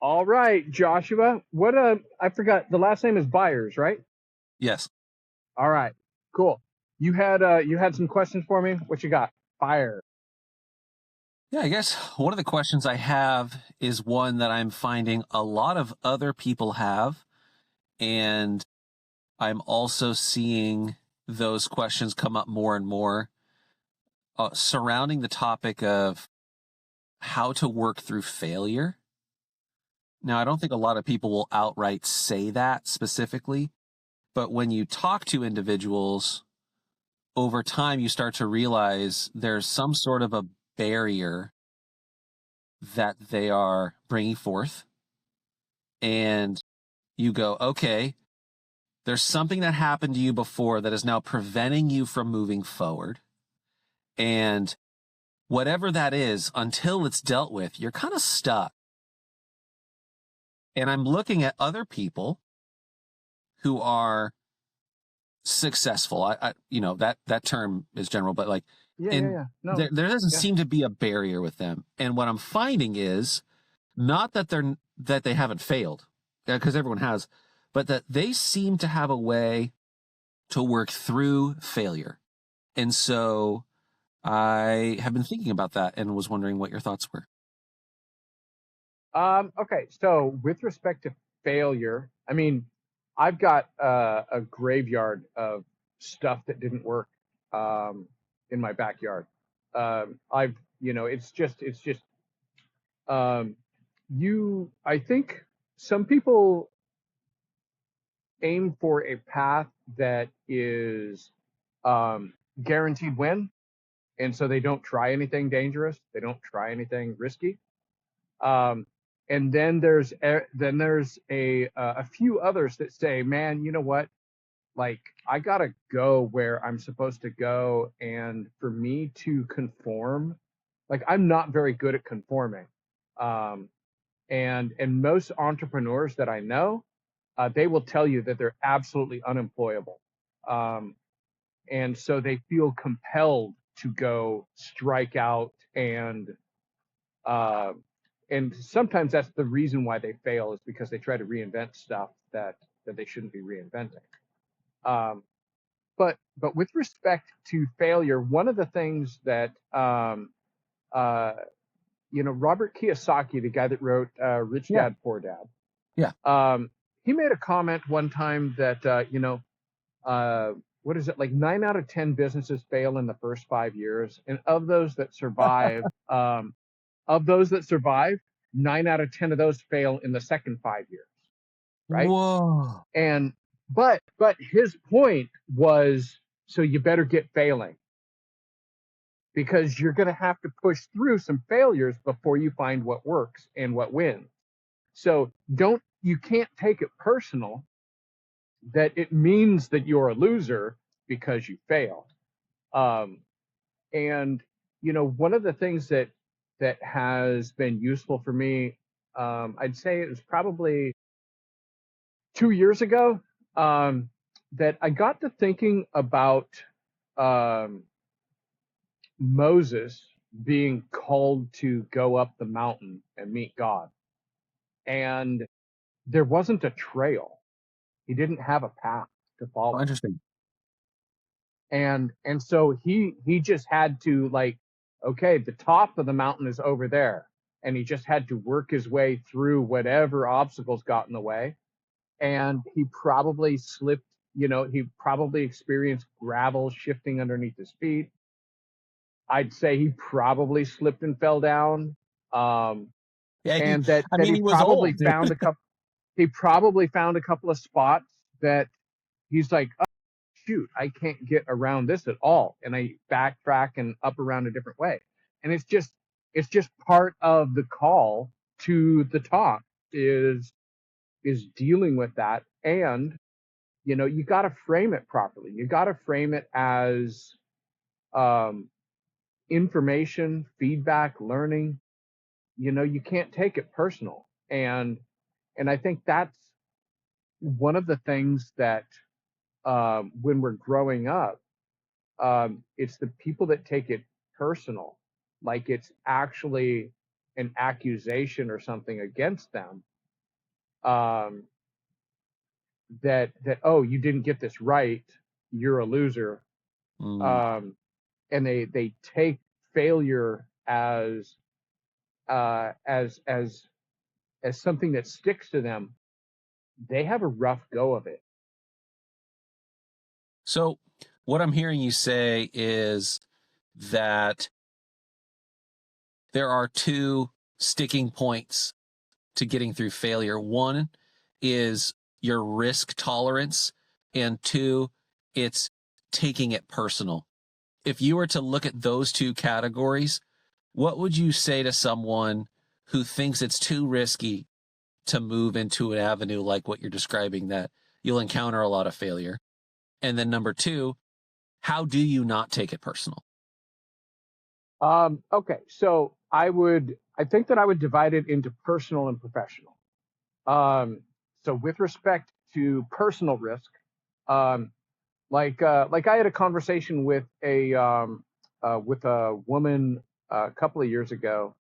All right, Joshua. What I forgot the last name is Byers, right? Yes. All right. Cool. You had some questions for me? What you got? Fire. Yeah, I guess one of the questions I have is one that I'm finding a lot of other people have, and I'm also seeing those questions come up more and more surrounding the topic of how to work through failure. Now, I don't think a lot of people will outright say that specifically, but when you talk to individuals over time, you start to realize there's some sort of a barrier that they are bringing forth. And you go, okay, there's something that happened to you before that is now preventing you from moving forward. And whatever that is, until it's dealt with, you're kind of stuck. And I'm looking at other people who are successful. That term is general, but like, Yeah, yeah, and yeah. No. there doesn't Yeah. seem to be a barrier with them. And what I'm finding is not that that they haven't failed, because everyone has, but that they seem to have a way to work through failure. And so I have been thinking about that and was wondering what your thoughts were. Okay. So with respect to failure, I mean, I've got a graveyard of stuff that didn't work um, in my backyard. It's just um, I think some people aim for a path that is guaranteed win, and so they don't try anything dangerous. They don't try anything risky. Um, and then there's a few others that say, man, you know what? Like I gotta go where I'm supposed to go, and for me to conform, like I'm not very good at conforming. Um, and most entrepreneurs that I know, they will tell you that they're absolutely unemployable. Um, and so they feel compelled to go strike out uh, and sometimes that's the reason why they fail is because they try to reinvent stuff that they shouldn't be reinventing. Um, but with respect to failure, one of the things that uh, Robert Kiyosaki, the guy that wrote Rich Yeah. Dad Poor Dad, Yeah. he made a comment one time that uh, what is it, like 9 out of 10 businesses fail in the first 5 years, and of those that survive, 9 out of 10 of those fail in the second 5 years, right? Whoa. And but his point was, so you better get failing because you're going to have to push through some failures before you find what works and what wins. So don't you can't take it personal that it means that you're a loser because you failed. Um, and one of the things that has been useful for me, I'd say it was probably 2 years ago, that I got to thinking about um, Moses being called to go up the mountain and meet God. And there wasn't a trail. He didn't have a path to Oh, follow. interesting. And so he just had to, like, okay, the top of the mountain is over there. And he just had to work his way through whatever obstacles got in the way. And he probably slipped, he probably experienced gravel shifting underneath his feet. I'd say he probably slipped and fell down. Um, Yeah. and that I that mean, he was old. he probably found a couple of spots that he's like, oh, shoot, I can't get around this at all. And I backtrack and up around a different way. And it's just part of the call to the top is dealing with that. And you got to frame it properly. You got to frame it as um, information, feedback, learning. You can't take it personal. And I think that's one of the things that when we're growing up, it's the people that take it personal, like it's actually an accusation or something against them, um, that oh, you didn't get this right, you're a loser, Mm. um, and they take failure as something that sticks to them, they have a rough go of it. So, what I'm hearing you say is that there are two sticking points to getting through failure. One is your risk tolerance, and two, it's taking it personal. If you were to look at those two categories, what would you say to someone who thinks it's too risky to move into an avenue like what you're describing, that you'll encounter a lot of failure? And then number two, how do you not take it personal? Okay, so I think that I would divide it into personal and professional. So with respect to personal risk, um, like I had a conversation with a woman a couple of years ago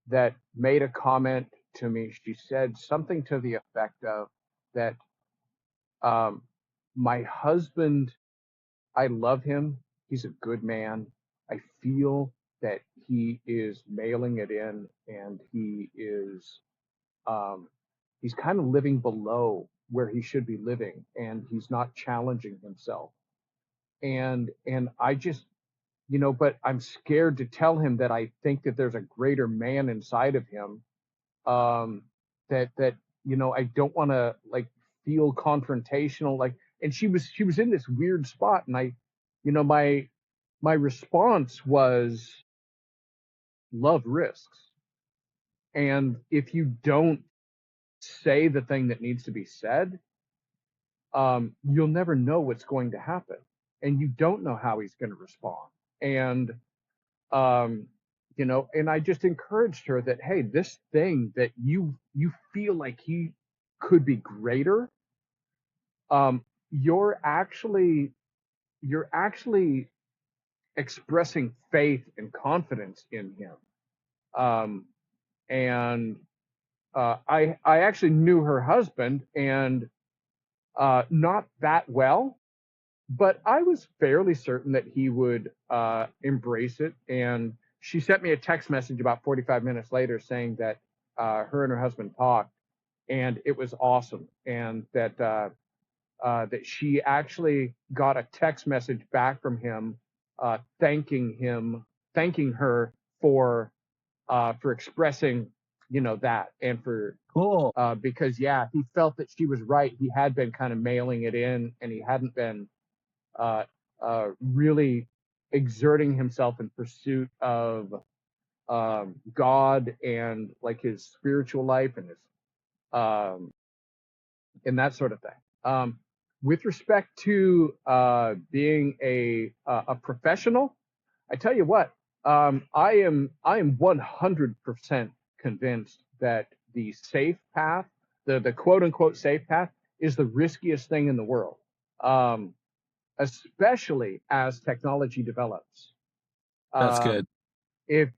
that made a comment to me. She said something to the effect of that, um, my husband, I love him. He's a good man. I feel that he is mailing it in, and um, he's kind of living below where he should be living, and he's not challenging himself. And I just, but I'm scared to tell him that I think that there's a greater man inside of him, um, that I don't want to like feel confrontational, like. And she was in this weird spot, and my response was love risks, and if you don't say the thing that needs to be said, you'll never know what's going to happen, and you don't know how he's going to respond. And um, and I just encouraged her that, hey, this thing that you feel like he could be greater, um, you're actually you're actually expressing faith and confidence in him. Um, and I actually knew her husband, and not that well, but I was fairly certain that he would embrace it. And she sent me a text message about 45 minutes later saying that her and her husband talked, and it was awesome, and that she actually got a text message back from him, thanking her for expressing, that, and for Cool. because yeah, he felt that she was right. He had been kind of mailing it in, and he hadn't been uh, really exerting himself in pursuit of God and like his spiritual life um, and that sort of thing. With respect to being a professional, I tell you what, I am 100% convinced that the safe path, the quote unquote safe path, is the riskiest thing in the world. Um, Especially as technology develops. That's good. Um,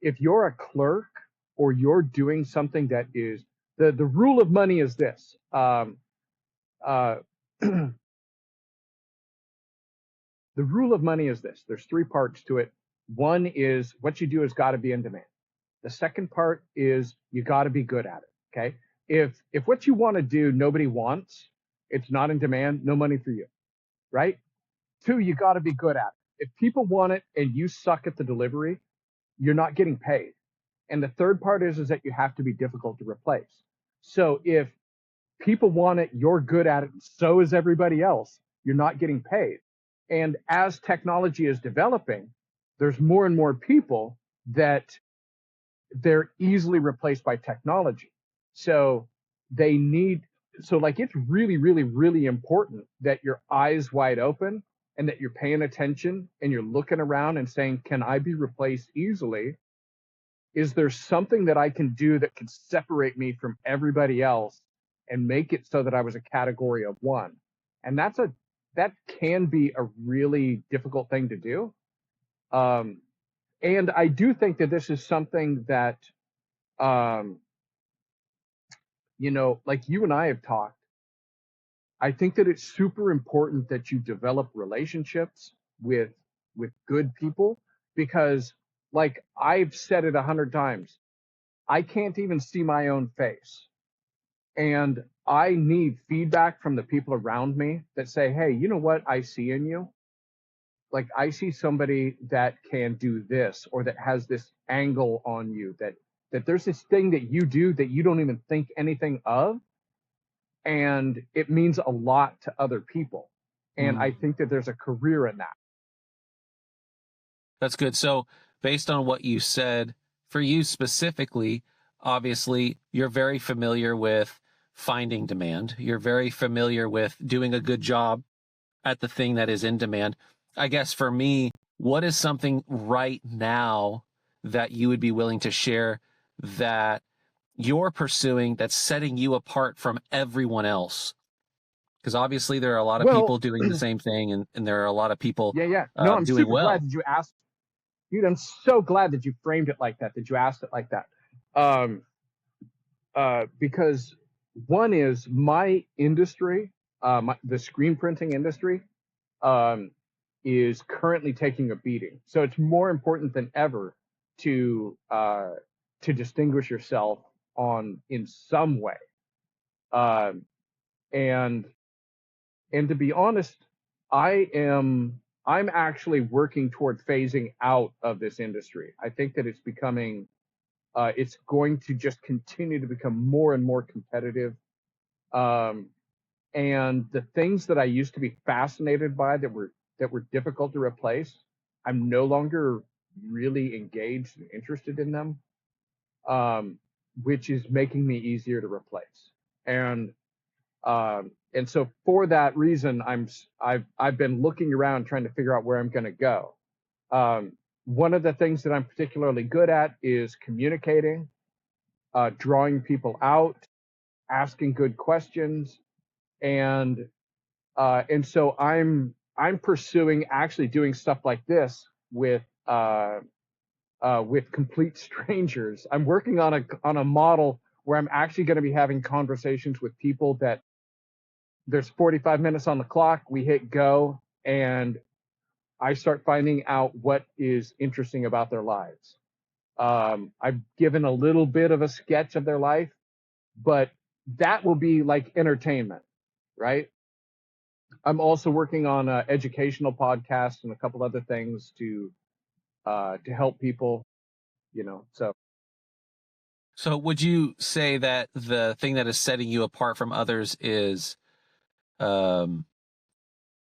if you're a clerk, or you're doing something that is, the rule of money is this. Uh, the rule of money is this. There's three parts to it. One is what you do has got to be in demand. The second part is you got to be good at it. Okay. If what you want to do nobody wants, it's not in demand, no money for you, right? Two, you got to be good at it. If people want it and you suck at the delivery, you're not getting paid. And the third part is that you have to be difficult to replace. So if people want it, you're good at it, and so is everybody else, you're not getting paid. And as technology is developing, there's more and more people that they're easily replaced by technology. So they need, so like it's really, really, really important that your eyes wide open, and that you're paying attention, and you're looking around and saying, can I be replaced easily? Is there something that I can do that can separate me from everybody else and make it so that I was a category of one? And that can be a really difficult thing to do. Um, and I do think that this is something that um, like you and I have talked, I think that it's super important that you develop relationships with good people, because, like I've said it 100 times, I can't even see my own face. And I need feedback from the people around me that say, hey, you know what I see in you? Like, I see somebody that can do this, or that has this angle on you, that there's this thing that you do that you don't even think anything of. And it means a lot to other people. And I think that there's a career in that. That's good. So, based on what you said, for you specifically, obviously, you're very familiar with finding demand. You're very familiar with doing a good job at the thing that is in demand. I guess for me, what is something right now that you would be willing to share that you're pursuing that's setting you apart from everyone else? Because obviously, there are a lot of Well, people doing the same thing, and there are a lot of people yeah. No, I'm doing super glad well. that you asked. Dude, I'm so glad that you framed it like that you asked it like that. Um, because one is my industry, the screen printing industry, um, is currently taking a beating. So it's more important than ever to distinguish yourself in some way. Um, and to be honest, I'm actually working toward phasing out of this industry. I think that it's going to just continue to become more and more competitive. Um, and the things that I used to be fascinated by that were difficult to replace, I'm no longer really engaged and interested in them, which is making me easier to replace. And so for that reason, I've been looking around trying to figure out where I'm going to go. Um, One of the things that I'm particularly good at is communicating, drawing people out, asking good questions, and so I'm pursuing actually doing stuff like this with complete strangers. I'm working on a model where I'm actually going to be having conversations with people that there's 45 minutes on the clock. We hit go, and I start finding out what is interesting about their lives. I've given a little bit of a sketch of their life, but that will be like entertainment, right? I'm also working on an educational podcast and a couple other things to help people, So So would you say that the thing that is setting you apart from others um,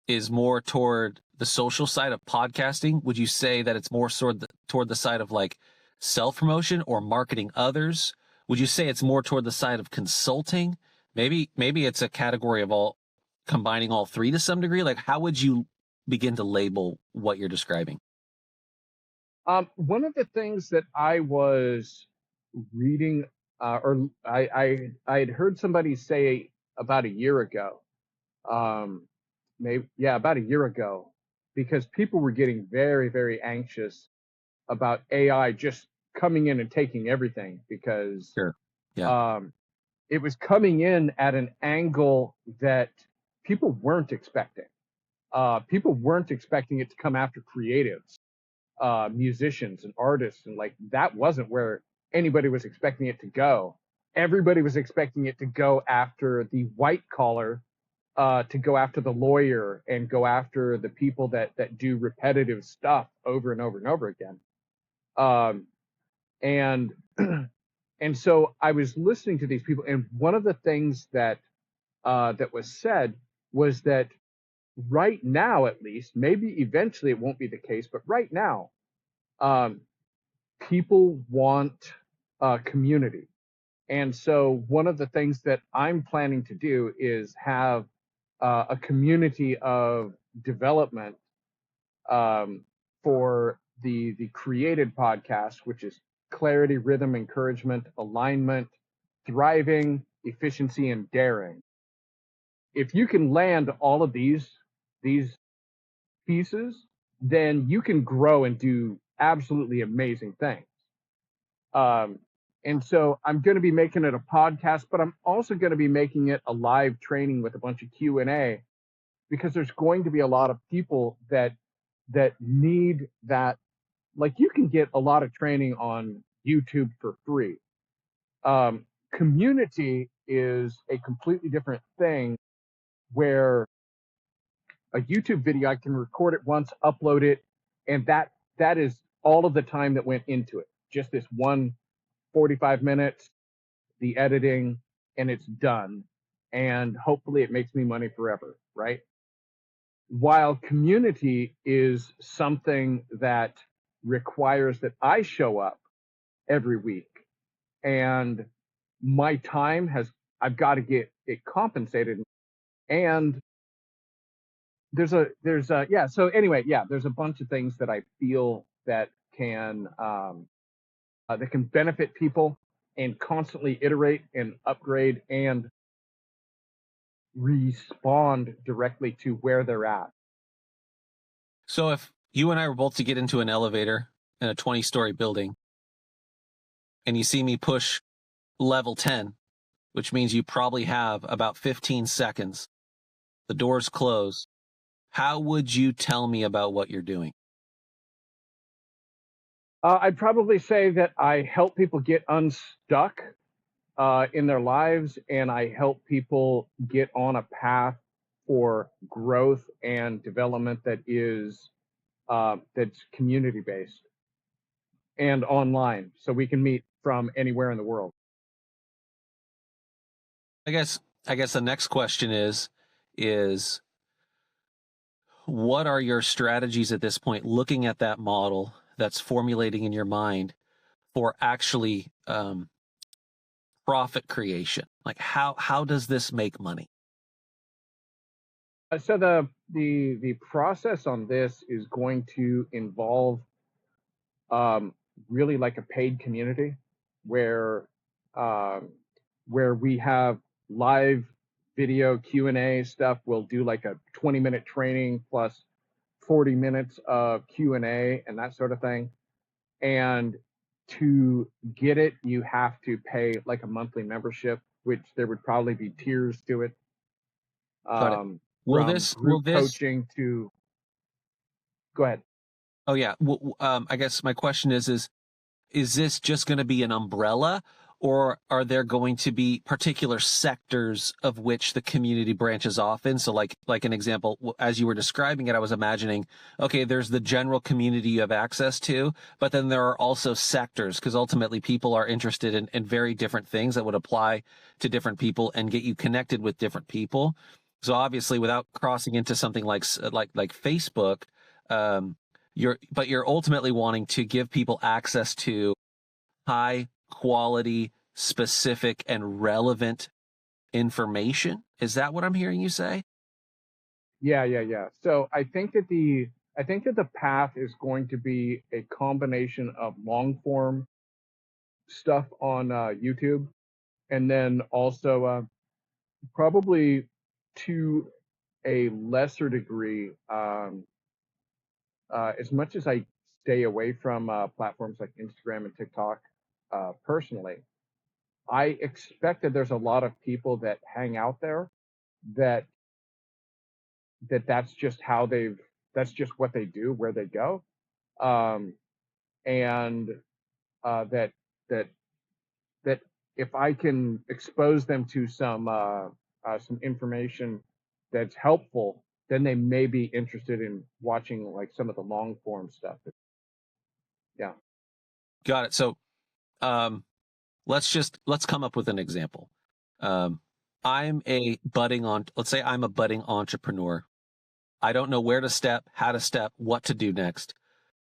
is more toward the social side of podcasting? Would you say that it's more toward the side of like self promotion or marketing others? Would you say it's more toward the side of consulting? Maybe it's a category of all combining all three to some degree. Like, how would you begin to label what you're describing? one of the things that I was reading, or I had heard somebody say about a year ago, maybe, yeah, about a year ago, because people were getting very, very anxious about AI just coming in and taking everything, because Sure. Yeah. um, it was coming in at an angle that people weren't expecting. People weren't expecting it to come after creatives, musicians and artists, and like that wasn't where anybody was expecting it to go. Everybody was expecting it to go after the white collar, to go after the lawyer, and go after the people that do repetitive stuff over and over and over again. Um, and and so I was listening to these people, and one of the things that was said was that right now, at least, maybe eventually it won't be the case, but right now, um, people want community. And so one of the things that I'm planning to do is have a community of development, um, for the created podcast, which is clarity, rhythm, encouragement, alignment, thriving, efficiency, and daring. If you can land all of these pieces, then you can grow and do absolutely amazing things. Um, And so I'm going to be making it a podcast, but I'm also going to be making it a live training with a bunch of Q&A, because there's going to be a lot of people that need that. Like, you can get a lot of training on YouTube for free. Community is a completely different thing, where a YouTube video, I can record it once, upload it, and that is all of the time that went into it. Just this one 45 minutes, the editing, and it's done. And hopefully it makes me money forever, right? While community is something that requires that I show up every week, and my time has, I've got to get it compensated. And yeah, so anyway, yeah, there's a bunch of things that I feel that can benefit people, and constantly iterate and upgrade and respond directly to where they're at. So if you and I were both to get into an elevator in a 20-story building, and you see me push level 10, which means you probably have about 15 seconds, the doors close, how would you tell me about what you're doing? I'd probably say that I help people get unstuck in their lives, and I help people get on a path for growth and development that's community based and online, so we can meet from anywhere in the world. I guess the next question is what are your strategies at this point, looking at that model that's formulating in your mind, for actually profit creation? Like, how does this make money? So the process on this is going to involve um, really like a paid community, where um, where we have live video Q&A stuff. We'll do like a 20-minute training plus 40 minutes of Q&A and that sort of thing. And to get it, you have to pay like a monthly membership, which there would probably be tiers to it, Got it. Will from this will group this coaching to, go ahead. oh yeah, I guess my question is this just going to be an umbrella, or are there going to be particular sectors of which the community branches off in? So like an example, as you were describing it, I was imagining, okay, there's the general community you have access to, but then there are also sectors, because ultimately people are interested in very different things that would apply to different people and get you connected with different people. So obviously, without crossing into something like Facebook, um, you're ultimately wanting to give people access to high quality, specific, and relevant information. Is that what I'm hearing you say? Yeah. So I think that the path is going to be a combination of long form stuff on YouTube, and then also probably, to a lesser degree, as much as I stay away from platforms like Instagram and TikTok personally, I expect that there's a lot of people that hang out there that that's just that's just what they do, where they go, um, and that that that if I can expose them to some information that's helpful, then they may be interested in watching like some of the long form stuff. Yeah. Got it. So um, let's come up with an example. Um, let's say I'm a budding entrepreneur. I don't know where to step, how to step, what to do next.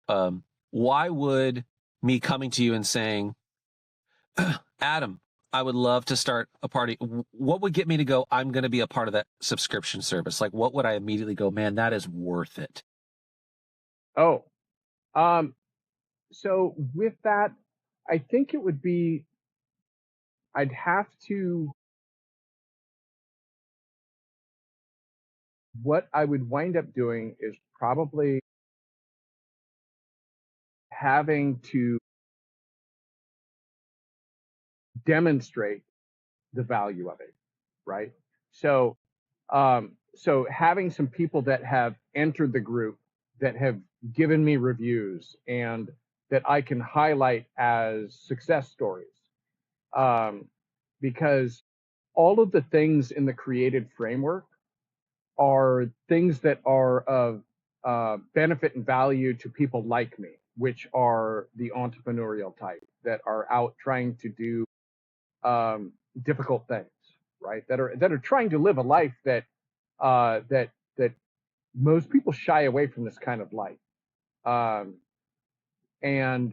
Why would me coming to you and saying, Adam, I would love to start a party. What would get me to go, I'm going to be a part of that subscription service? Like, what would I immediately go, man, that is worth it? Oh, um, so with that, I think it would be, I'd have to, what I would wind up doing is probably having to demonstrate the value of it, right? So, so having some people that have entered the group that have given me reviews and that I can highlight as success stories, um, because all of the things in the created framework are things that are of benefit and value to people like me, which are the entrepreneurial type that are out trying to do um, difficult things, right? That are trying to live a life that most people shy away from this kind of life, um, and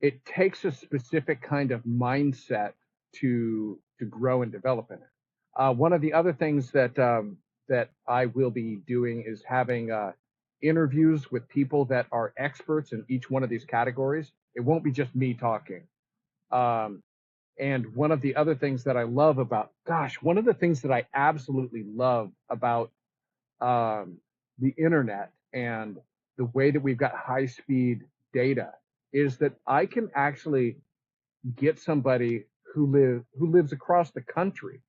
it takes a specific kind of mindset to grow and develop in it. One of the other things that I will be doing is having interviews with people that are experts in each one of these categories. It won't be just me talking. Um, and one of the other things that I love about, gosh, one of the things that I absolutely love about um, the internet and the way that we've got high speed data is that I can actually get somebody who lives across the country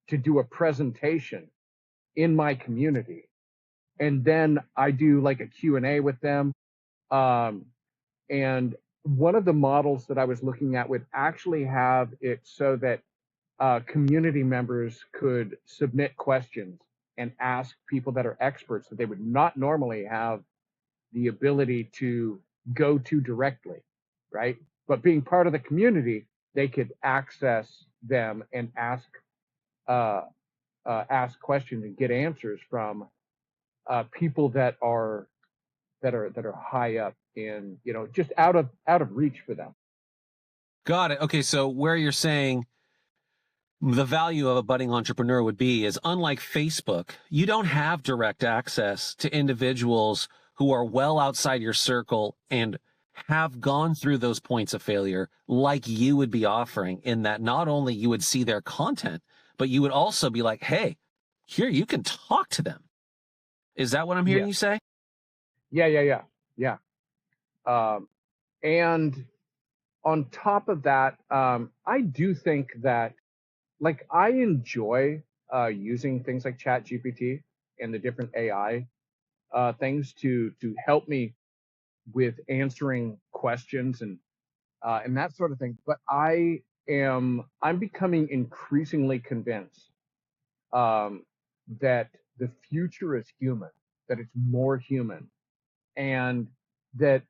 to do a presentation in my community, and then I do like a Q&A with them. um, and one of the models that I was looking at would actually have it so that community members could submit questions and ask people that are experts that they would not normally have the ability to go to directly, right? But being part of the community, they could access them and uh, ask questions and get answers from people that are high up in, just out of reach for them. Got it. Okay, so where you're saying the value of a budding entrepreneur would be is, unlike Facebook, you don't have direct access to individuals who are well outside your circle and have gone through those points of failure like you would be offering, in that not only you would see their content, but you would also be like, hey, here, you can talk to them. Is that what I'm hearing Yeah, you say? yeah. And on top of that, I do think that, like, I enjoy using things like Chat GPT and the different AI things to help me with answering questions and that sort of thing. But I'm becoming increasingly convinced um, that the future is human, that it's more human, and that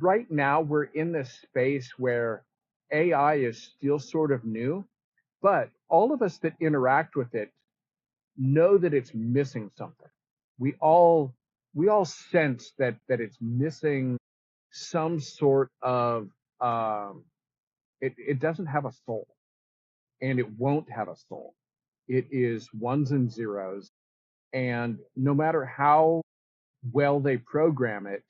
right now we're in this space where AI is still sort of new, but all of us that interact with it know that it's missing something. We all we all sense that it's missing some sort of um, it doesn't have a soul, and it won't have a soul. It is ones and zeros, and no matter how well they program it,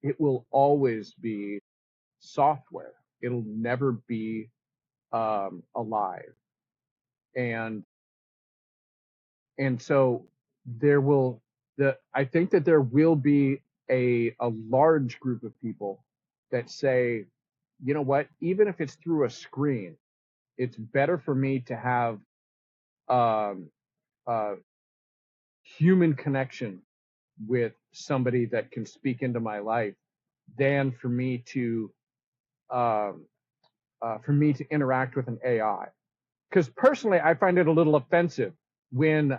it will always be software. It'll never be alive. And so there will the I think that there will be a large group of people that say, you know what, even if it's through a screen, it's better for me to have um, uh, human connection with somebody that can speak into my life than um, for me to interact with an AI. Because personally, I find it a little offensive when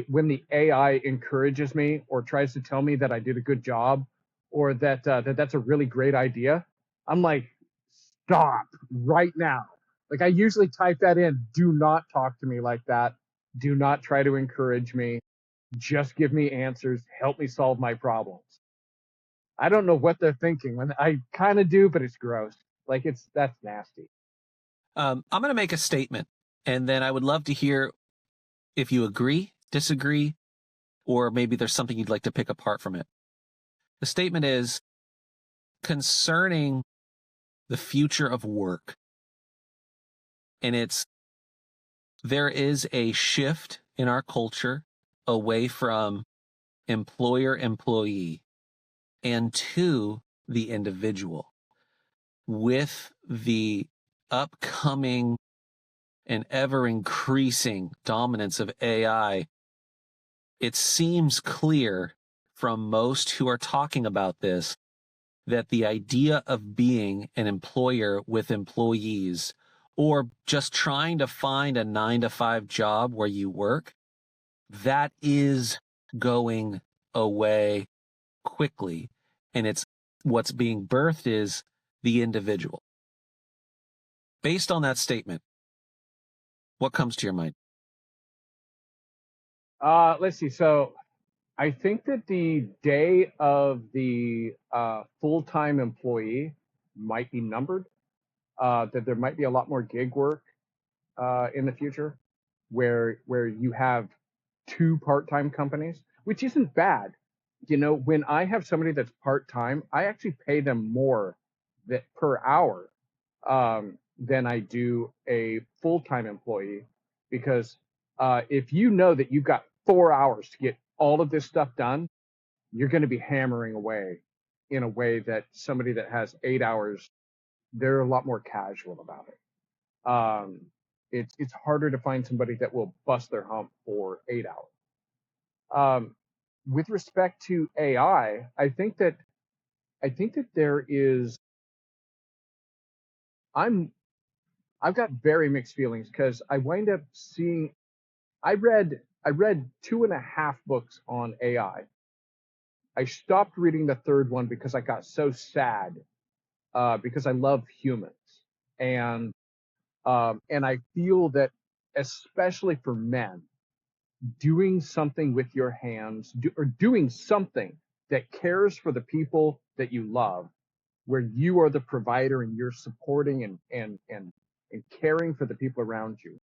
when the AI encourages me or tries to tell me that I did a good job or that that's a really great idea. I'm like, stop right now. Like, I usually type that in. Do not talk to me like that. Do not try to encourage me. Just give me answers. Help me solve my problems. I don't know what they're thinking. When I kind of do, but it's gross. Like, that's nasty. I'm going to make a statement, and then I would love to hear if you agree, disagree, or maybe there's something you'd like to pick apart from it. The statement is concerning the future of work. And there is a shift in our culture away from employer employee and to the individual, with the upcoming and ever increasing dominance of AI, it seems clear from most who are talking about this that the idea of being an employer with employees or just trying to find a 9 to 5 job where you work, that is going away quickly. And it's what's being birthed is the individual. Based on that statement, what comes to your mind? Let's see. So I think that the day of the full-time employee might be numbered. That there might be a lot more gig work in the future, where you have two part-time companies, which isn't bad. You know, when I have somebody that's part-time, I actually pay them more that per hour than I do a full-time employee, because if you know that you've got 4 hours to get all of this stuff done, you're going to be hammering away in a way that somebody that has 8 hours, they're a lot more casual about it. It's harder to find somebody that will bust their hump for 8 hours. With respect to AI, I think that there is I'm I've got very mixed feelings because I wind up seeing I read 2.5 books on AI. I stopped reading the third one because I got so sad because I love humans, and and I feel that especially for men, doing something with your hands, or doing something that cares for the people that you love, where you are the provider and you're supporting and caring for the people around you,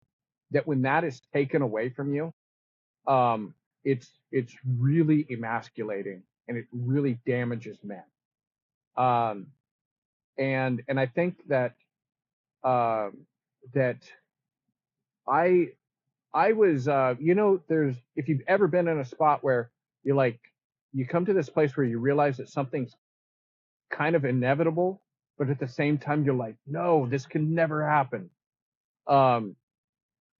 that when that is taken away from you, um, it's really emasculating and it really damages men. Um, and I think that um, that I I was, there's, if you've ever been in a spot where you're like, you come to this place where you realize that something's kind of inevitable, but at the same time, you're like, no, this can never happen. Um,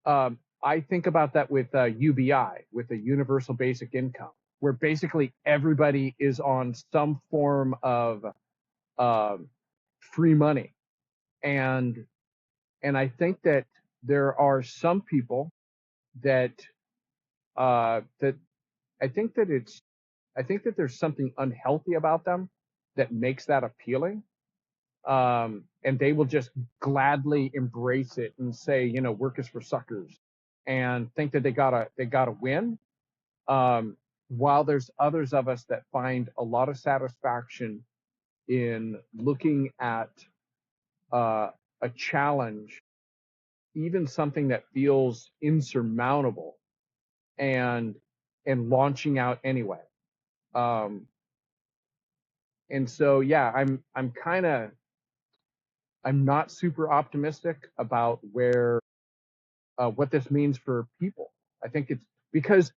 I think about that with UBI, with the universal basic income, where basically everybody is on some form of um, free money. And, and I think that there are some people that, that I think that it's I think that there's something unhealthy about them that makes that appealing. And they will just gladly embrace it and say, work is for suckers, and think that they gotta win. Um, while there's others of us that find a lot of satisfaction in looking at uh, a challenge, even something that feels insurmountable, and launching out anyway. Um, and so yeah, I'm not super optimistic about where what this means for people. I think it's because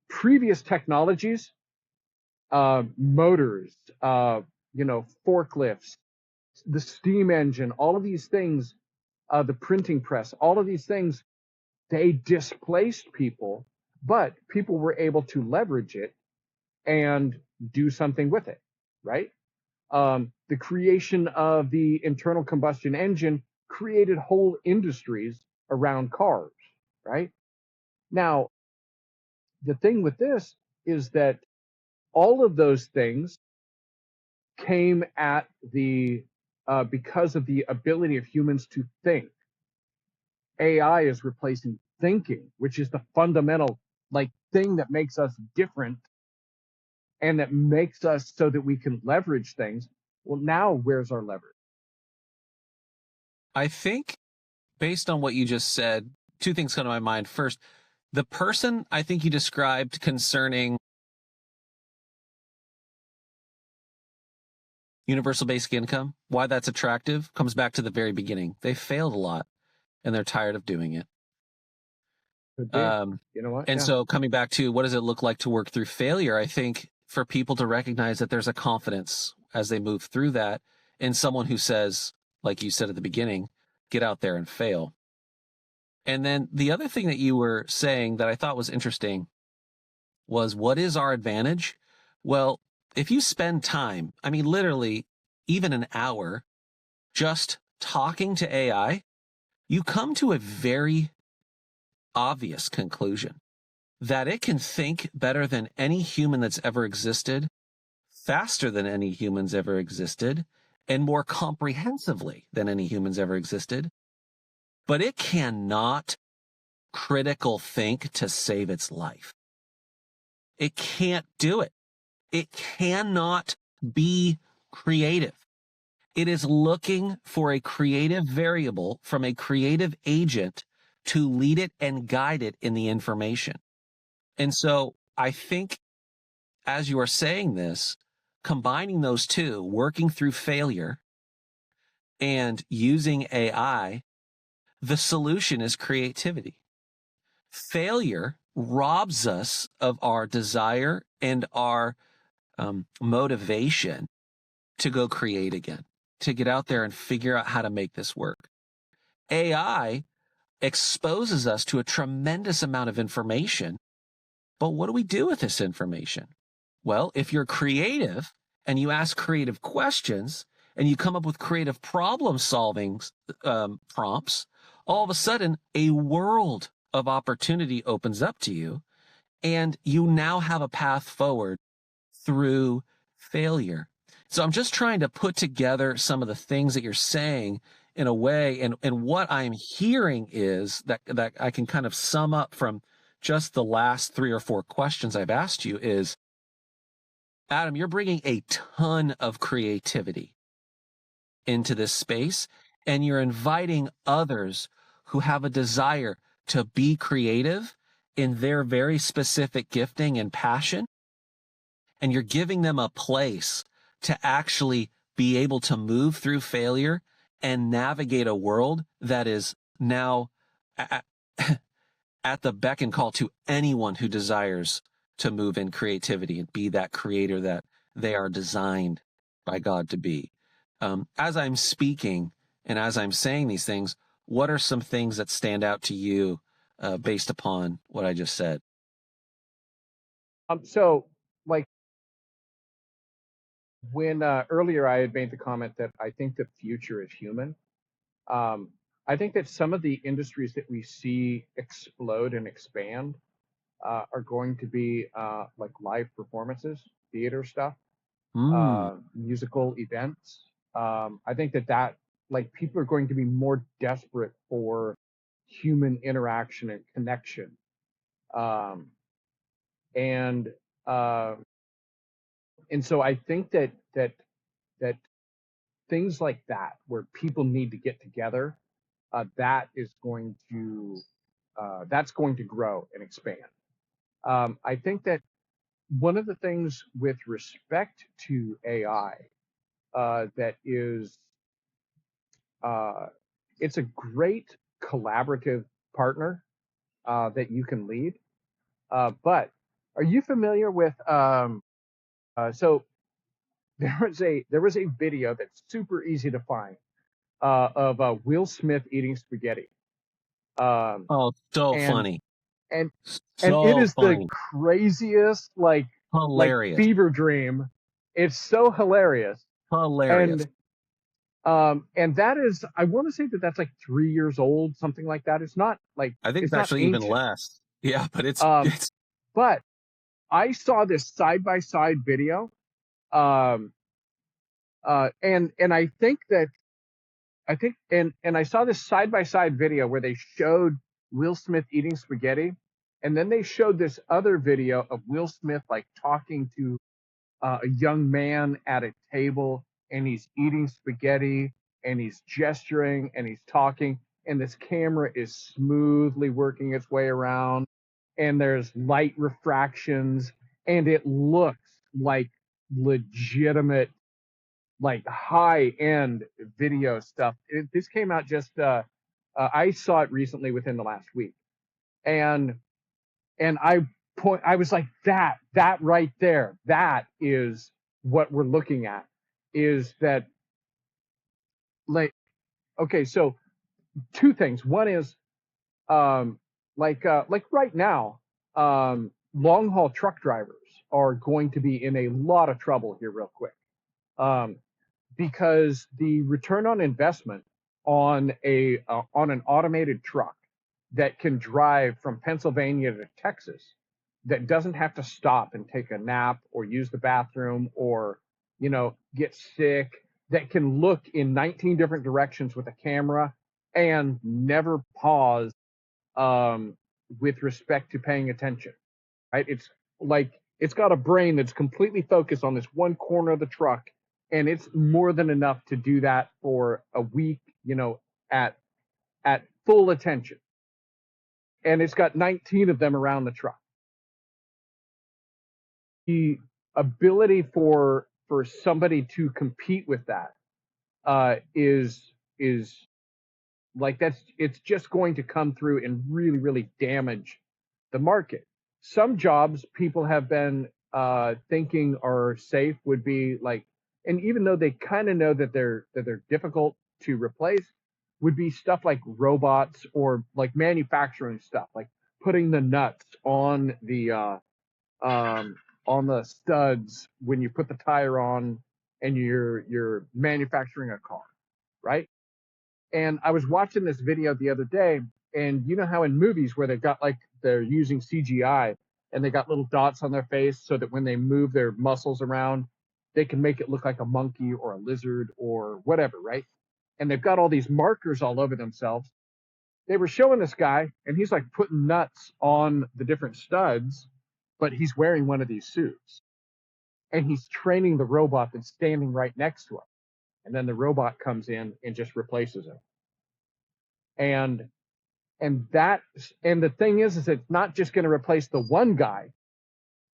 previous technologies, motors, forklifts, the steam engine, all of these things, the printing press, all of these things, they displaced people, but people were able to leverage it and do something with it, right? The creation of the internal combustion engine created whole industries around cars, right? Now, the thing with this is that all of those things came at the because of the ability of humans to think. AI is replacing thinking, which is the fundamental thing that makes us different and that makes us so that we can leverage things. Well, now where's our leverage? I think based on what you just said, two things come to my mind. First, the person I think you described concerning universal basic income, why that's attractive, comes back to the very beginning. They failed a lot and they're tired of doing it. Could be. Um, You know what? and Yeah. so coming back to what does it look like to work through failure, I think for people to recognize that there's a confidence as they move through that in someone who says, like you said at the beginning, get out there and fail. And then the other thing that you were saying that I thought was interesting was, what is our advantage? Well, if you spend time, I mean, literally even an hour just talking to AI, you come to a very obvious conclusion that it can think better than any human that's ever existed, faster than any humans ever existed, and more comprehensively than any humans ever existed. But it cannot critical think to save its life. It can't do it. It cannot be creative. It is looking for a creative variable from a creative agent to lead it and guide it in the information. And so I think, as you are saying this, combining those two, working through failure and using AI, the solution is creativity. Failure robs us of our desire and our motivation to go create again, to get out there and figure out how to make this work. AI exposes us to a tremendous amount of information, but what do we do with this information? Well, if you're creative and you ask creative questions and you come up with creative problem solving prompts, all of a sudden a world of opportunity opens up to you, and you now have a path forward through failure. So I'm just trying to put together some of the things that you're saying in a way, and what I'm hearing is that I can kind of sum up from just the last 3 or 4 questions I've asked you is, Adam, you're bringing a ton of creativity into this space, and you're inviting others who have a desire to be creative in their very specific gifting and passion, and you're giving them a place to actually be able to move through failure and navigate a world that is now at, at the beck and call to anyone who desires to move in creativity and be that creator that they are designed by God to be. As I'm speaking and as I'm saying these things, what are some things that stand out to you based upon what I just said? So, like, when earlier I had made the comment that I think the future is human. Um, I think that some of the industries that we see explode and expand are going to be like live performances, theater stuff, Mm, musical events. I think that like people are going to be more desperate for human interaction and connection. Um, and uh, and so I think that things like that, where people need to get together, that is going to that's going to grow and expand. I think that one of the things with respect to AI that is uh, it's a great collaborative partner that you can lead. But are you familiar with so there was a video that's super easy to find of Will Smith eating spaghetti. Um, oh, so and funny. and and it So is the funny. craziest like Hilarious. fever dream. It's so hilarious. Hilarious. And that is, I want to say that that's like 3 years old, something like that. It's not like I think it's it's not actually even ancient. less. Yeah, but it's Um, it's but I saw this side by side video. Um, and I think I saw this side by side video where they showed Will Smith eating spaghetti, and then they showed this other video of Will Smith like talking to a young man at a table, and he's eating spaghetti and he's gesturing and he's talking, and this camera is smoothly working its way around, and there's light refractions, and it looks like legitimate, like high end video stuff. This came out just I saw it recently within the last week, and I was like, that right there, that is what we're looking at. Is that, like, okay, so two things. One is um, like right now, long haul truck drivers are going to be in a lot of trouble here real quick. Um, because the return on investment on an automated truck that can drive from Pennsylvania to Texas, that doesn't have to stop and take a nap or use the bathroom or get sick, that can look in 19 different directions with a camera and never pause, um, with respect to paying attention, right? It's like it's got a brain that's completely focused on this one corner of the truck, and it's more than enough to do that for a week, at full attention. And it's got 19 of them around the truck. The ability for somebody to compete with that, is like it's just going to come through and really really damage the market. Some jobs people have been thinking are safe would be like, and even though they kind of know that they're difficult to replace, would be stuff like robots or like manufacturing stuff, like putting the nuts um, on the studs when you put the tire on and you're manufacturing a car, right? And I was watching this video the other day, and you know how in movies where they've got like they're using CGI and they got little dots on their face so that when they move their muscles around, they can make it look like a monkey or a lizard or whatever, right? And they've got all these markers all over themselves. They were showing this guy, and he's like putting nuts on the different studs, but he's wearing one of these suits, and he's training the robot that's standing right next to him. And then the robot comes in and just replaces him. And that and the thing is it's not just going to replace the one guy,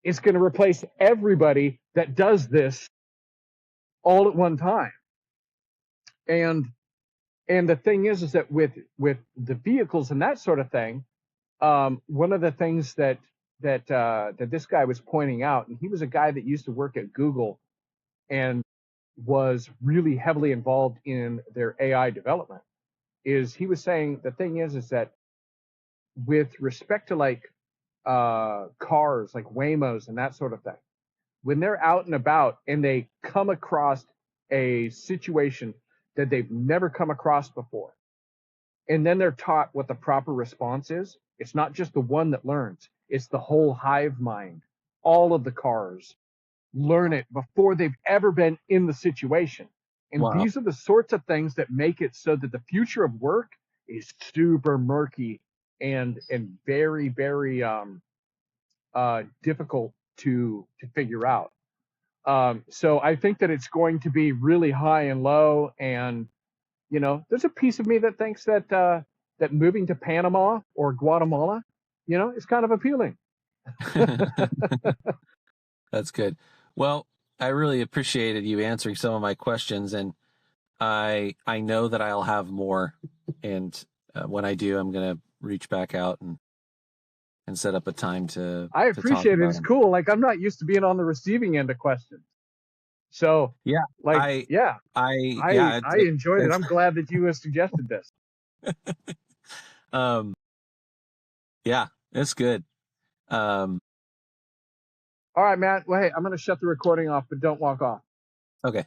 it's going to replace everybody that does this all at one time. And the thing is that with the vehicles and that sort of thing, one of the things that this guy was pointing out, and he was a guy that used to work at Google and was really heavily involved in their AI development, is he was saying the thing is that with respect to like cars like Waymos and that sort of thing, when they're out and about and they come across a situation that they've never come across before, and then they're taught what the proper response is, it's not just the one that learns, it's the whole hive mind. All of the cars learn it before they've ever been in the situation. And Wow. these are the sorts of things that make it so that the future of work is super murky and very very difficult to figure out. So I think that it's going to be really high and low, and there's a piece of me that thinks that moving to Panama or Guatemala, is kind of appealing. That's good. Well, I really appreciated you answering some of my questions, and I know that I'll have more, and when I do, I'm gonna reach back out and set up a time I to talk appreciate it. about It's them. cool. Like, I'm not used to being on the receiving end of questions. So, Yeah, like, I yeah, yeah, I enjoyed it. it's I'm glad that you suggested this. um yeah, it's good. Um All right, Matt. Well, hey, I'm going to shut the recording off, but don't walk off. okay.